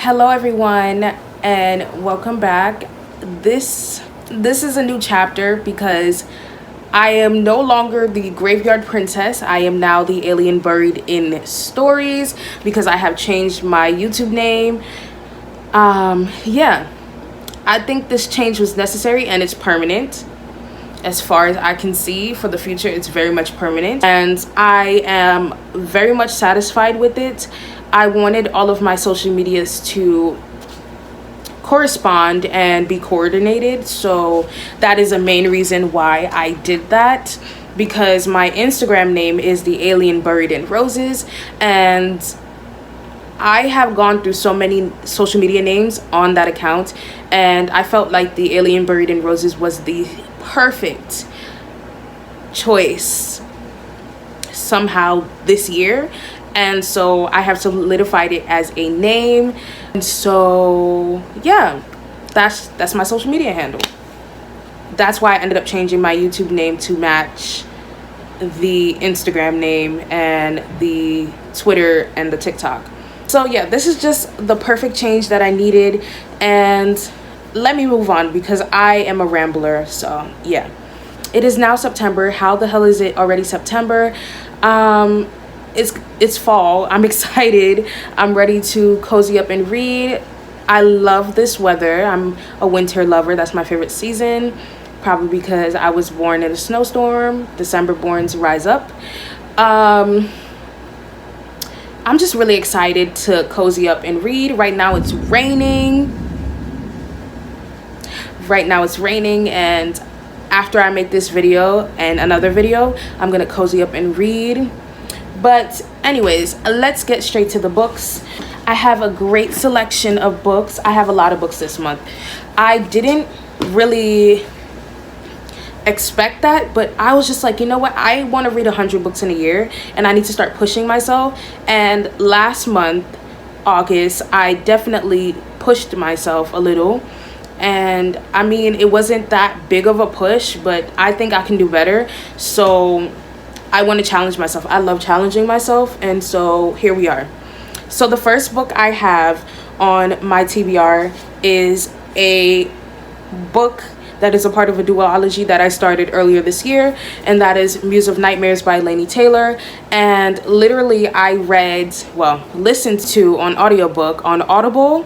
Hello everyone and welcome back. This is a new chapter because I am no longer the graveyard princess. I am now the alien buried in stories because I have changed my YouTube name. Yeah, I think this change was necessary and it's permanent. As far as I can see for the future, it's very much permanent and I am very much satisfied with it. I wanted all of my social medias to correspond and be coordinated, so that is a main reason why I did that, because my Instagram name is the alien buried in roses, and I have gone through so many social media names on that account, and I felt like the alien buried in roses was the perfect choice somehow this year. And so I have solidified it as a name. And so yeah, that's my social media handle. That's why I ended up changing my YouTube name to match the Instagram name and the Twitter and the TikTok. So yeah, this is just the perfect change that I needed. And let me move on because I am a rambler. So yeah, it is now September. How the hell is it already September? It's fall. I'm excited. I'm ready to cozy up and read. I love this weather. I'm a winter lover. That's my favorite season, probably because I was born in a snowstorm. December borns rise up. I'm just really excited to cozy up and read. Right now it's raining. And after I make this video and another video, I'm gonna cozy up and read. But anyways, let's get straight to the books. I have a great selection of books. I have a lot of books this month. I didn't really expect that, but I was just like, you know what? I want to read 100 books in a year and I need to start pushing myself. And last month, August, I definitely pushed myself a little. And I mean, it wasn't that big of a push, but I think I can do better. So I want to challenge myself. I love challenging myself, and so here we are. So the first book I have on my TBR is a book that is a part of a duology that I started earlier this year, and that is Muse of Nightmares by Laing Taylor. And literally I listened to on audiobook on Audible.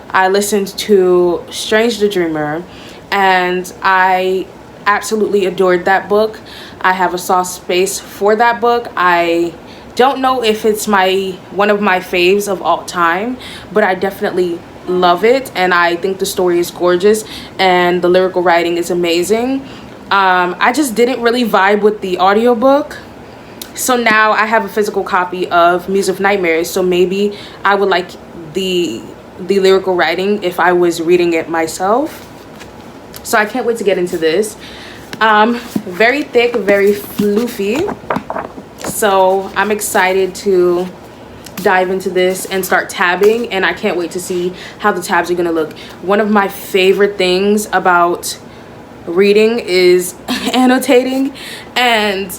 I listened to Strange the Dreamer, and I absolutely adored that book. I have a soft space for that book. I don't know if it's one of my faves of all time, but I definitely love it, and I think the story is gorgeous and the lyrical writing is amazing. I just didn't really vibe with the audiobook, so now I have a physical copy of Muse of Nightmares, so maybe I would like the lyrical writing if I was reading it myself. So I can't wait to get into this. Very thick, very floofy, so I'm excited to dive into this and start tabbing, and I can't wait to see how the tabs are gonna look. One of my favorite things about reading is annotating, and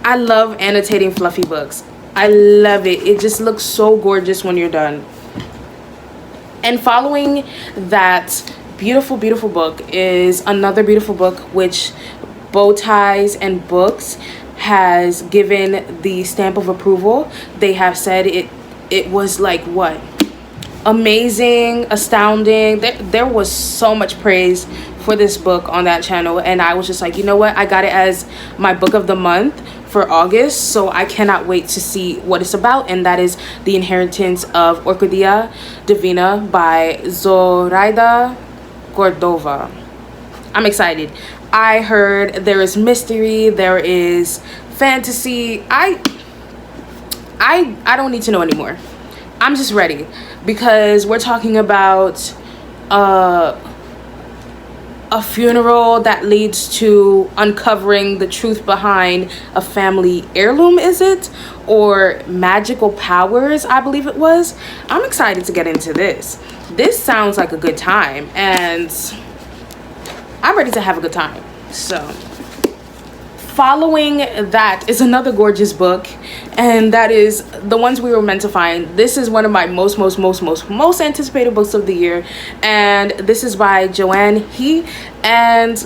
I love annotating fluffy books. I love it. It just looks so gorgeous when you're done. And following that beautiful book is another beautiful book which Bow Ties and Books has given the stamp of approval. They have said it was like what, amazing, astounding. There was so much praise for this book on that channel, and I was just like, you know what, I got it as my book of the month for August, so I cannot wait to see what it's about, and that is The Inheritance of Oriquiedia, Divina by Zoraida, Córdova. I'm excited. I heard there is mystery, there is fantasy. I don't need to know anymore. I'm just ready, because we're talking about a funeral that leads to uncovering the truth behind a family heirloom, is it? Or magical powers, I believe it was. I'm excited to get into this. This sounds like a good time, and I'm ready to have a good time. So following that is another gorgeous book, and that is The Ones We Were Meant to Find. This is one of my most anticipated books of the year, and this is by Joanne He. And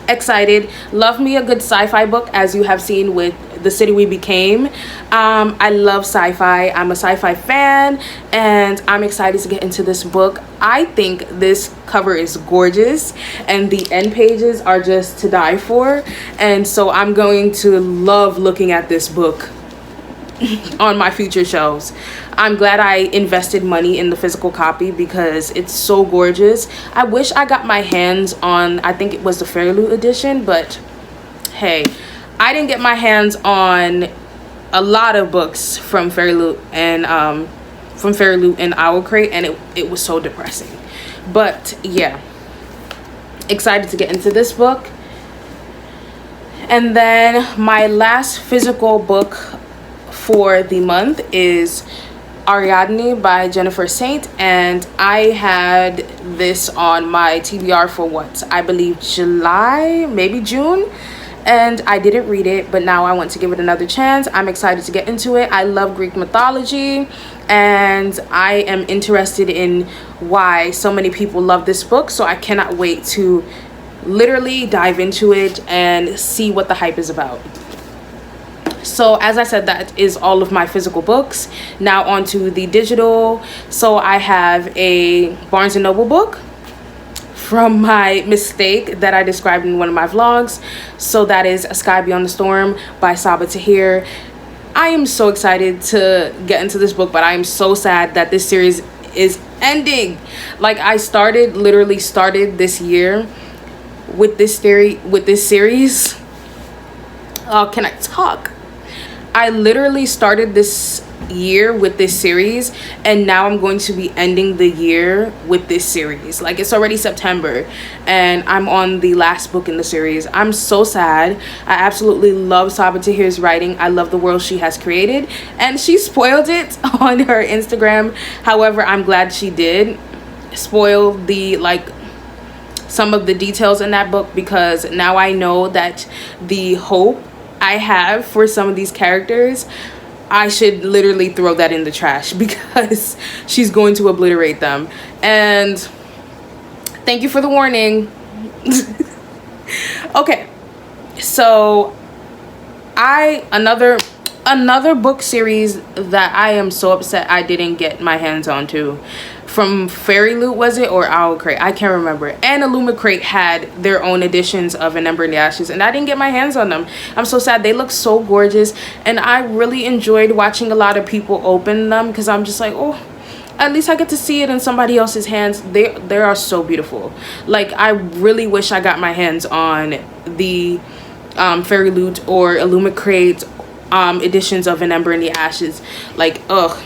excited. Love me a good sci-fi book, as you have seen with The City We Became. I love sci-fi. I'm a sci-fi fan, and I'm excited to get into this book. I think this cover is gorgeous, and the end pages are just to die for, and so I'm going to love looking at this book on my future shelves. I'm glad I invested money in the physical copy because it's so gorgeous. I wish I got my hands on, I think it was the Fairy Loot edition, but hey, I didn't get my hands on a lot of books from Fairy Loot and Owl Crate, and it was so depressing. But yeah, excited to get into this book. And then my last physical book for the month is Ariadne by Jennifer Saint, and I had this on my TBR for what, I believe July, maybe June, and I didn't read it, but now I want to give it another chance. I'm excited to get into it. I love Greek mythology, and I am interested in why so many people love this book, so I cannot wait to literally dive into it and see what the hype is about. So as I said, that is all of my physical books. Now on to the digital. So I have a Barnes & Noble book from my mistake that I described in one of my vlogs. So that is A Sky Beyond the Storm by Sabaa Tahir. I am so excited to get into this book, but I am so sad that this series is ending. Like, I literally started this year with this series. Oh, can I talk? I literally started this year with this series, and now I'm going to be ending the year with this series. Like, it's already September and I'm on the last book in the series. I'm so sad. I absolutely love Sabaa Tahir's writing. I love the world she has created, and she spoiled it on her Instagram. However, I'm glad she did spoil some of the details in that book, because now I know that the hope I have for some of these characters, I should literally throw that in the trash, because she's going to obliterate them. And thank you for the warning. Okay, so another book series that I am so upset I didn't get my hands on to, from Fairy Loot, was it, or Owl Crate? I can't remember. And Illuma Crate had their own editions of An Ember in the Ashes, and I didn't get my hands on them. I'm so sad. They look so gorgeous, and I really enjoyed watching a lot of people open them, because I'm just like, oh, at least I get to see it in somebody else's hands. They are so beautiful. Like, I really wish I got my hands on the Fairy Loot or Illuma Crate editions of An Ember in the Ashes. Like, ugh.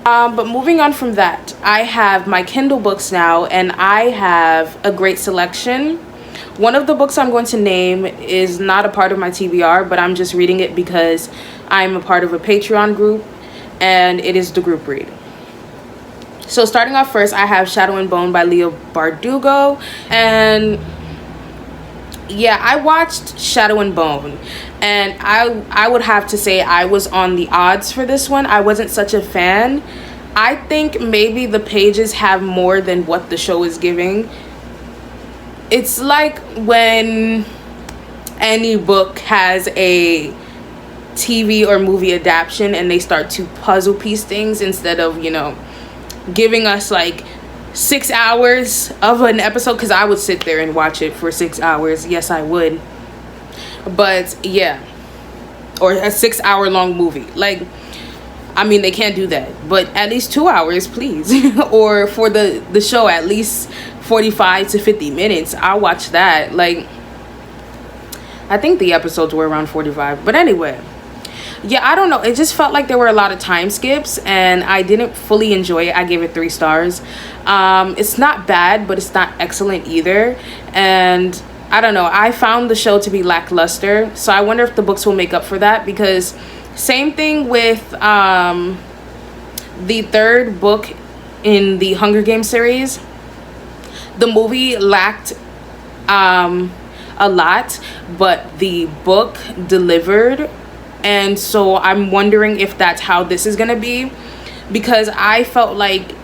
But moving on from that, I have my Kindle books now, and I have a great selection. One of the books I'm going to name is not a part of my TBR, but I'm just reading it because I'm a part of a Patreon group, and it is the group read. So starting off first, I have Shadow and Bone by Leigh Bardugo, and yeah, I watched Shadow and Bone, and I would have to say I was on the odds for this one. I wasn't such a fan. I think maybe the pages have more than what the show is giving. It's like when any book has a TV or movie adaptation and they start to puzzle piece things instead of, you know, giving us like 6 hours of an episode, because I would sit there and watch it for 6 hours. Yes, I would. But yeah, or a 6 hour long movie. Like, I mean, they can't do that, but at least 2 hours, please. Or for the show, at least 45 to 50 minutes. I'll watch that. Like, I think the episodes were around 45, but anyway. Yeah, I don't know. It just felt like there were a lot of time skips, and I didn't fully enjoy it. I gave it 3 stars. It's not bad, but it's not excellent either. And I don't know. I found the show to be lackluster, so I wonder if the books will make up for that, because same thing with the 3rd book in the Hunger Games series. The movie lacked a lot, but the book delivered. And so I'm wondering if that's how this is gonna be, because I felt like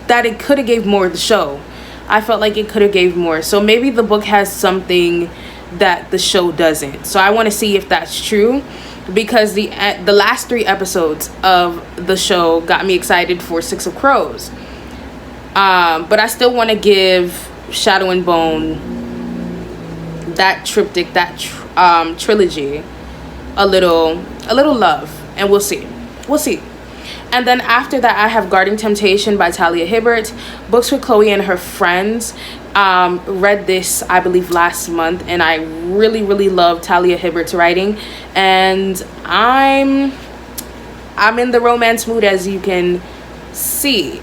that it could have gave more of the show. I felt like it could have gave more. So maybe the book has something that the show doesn't. So I want to see if that's true, because the last 3 episodes of the show got me excited for Six of Crows. But I still want to give Shadow and Bone, that triptych, that trilogy, a little love, and we'll see. And then after that, I have Guarding Temptation by Talia Hibbert, Books with Chloe and Her Friends. Read this, I believe, last month, and I really love Talia Hibbert's writing, and I'm in the romance mood, as you can see.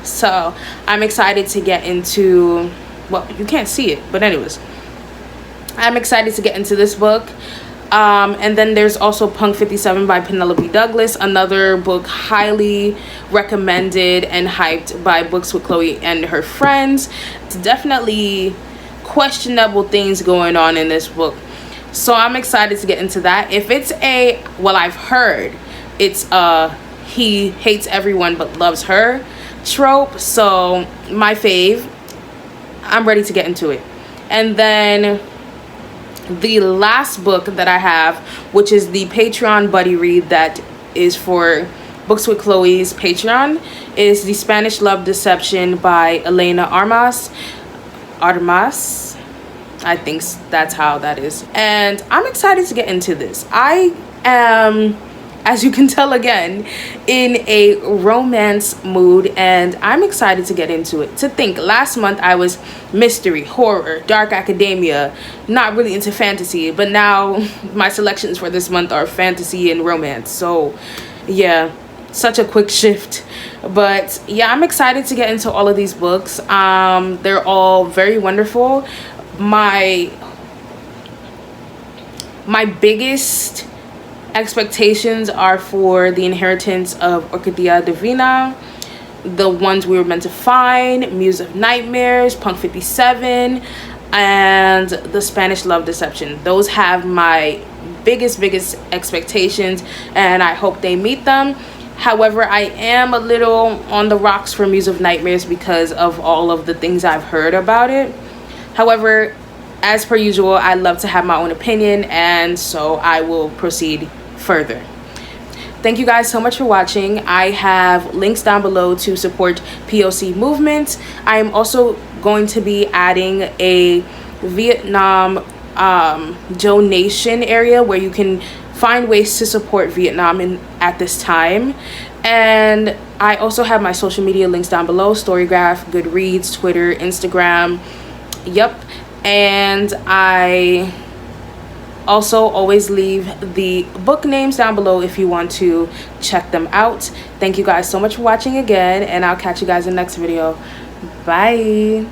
So I'm excited to get into, well, you can't see it, but anyways, I'm excited to get into this book. And then there's also Punk 57 by Penelope Douglas, another book highly recommended and hyped by Books with Chloe and Her Friends. It's definitely questionable things going on in this book, so I'm excited to get into that. If it's I've heard it's he hates everyone but loves her trope, so my fave. I'm ready to get into it. And then the last book that I have, which is the Patreon buddy read that is for Books with Chloe's Patreon, is The Spanish Love Deception by Elena Armas. I think that's how that is. And I'm excited to get into this. I am, as you can tell again, in a romance mood, and I'm excited to get into it. To think, last month I was mystery, horror, dark academia, not really into fantasy, but now my selections for this month are fantasy and romance. So yeah, such a quick shift. But yeah, I'm excited to get into all of these books. They're all very wonderful. My biggest expectations are for The Inheritance of Oriquiedia Divina, The Ones We Were Meant to Find, Muse of Nightmares, Punk 57, and The Spanish Love Deception. Those have my biggest expectations, and I hope they meet them. However, I am a little on the rocks for Muse of Nightmares because of all of the things I've heard about it. However, as per usual, I love to have my own opinion, and so I will proceed further. Thank you guys so much for watching. I have links down below to support POC movement. I am also going to be adding a Vietnam donation area where you can find ways to support Vietnam at this time. And I also have my social media links down below: StoryGraph, Goodreads, Twitter, Instagram. Yep. And I also always leave the book names down below if you want to check them out. Thank you guys so much for watching again, and I'll catch you guys in the next video. Bye.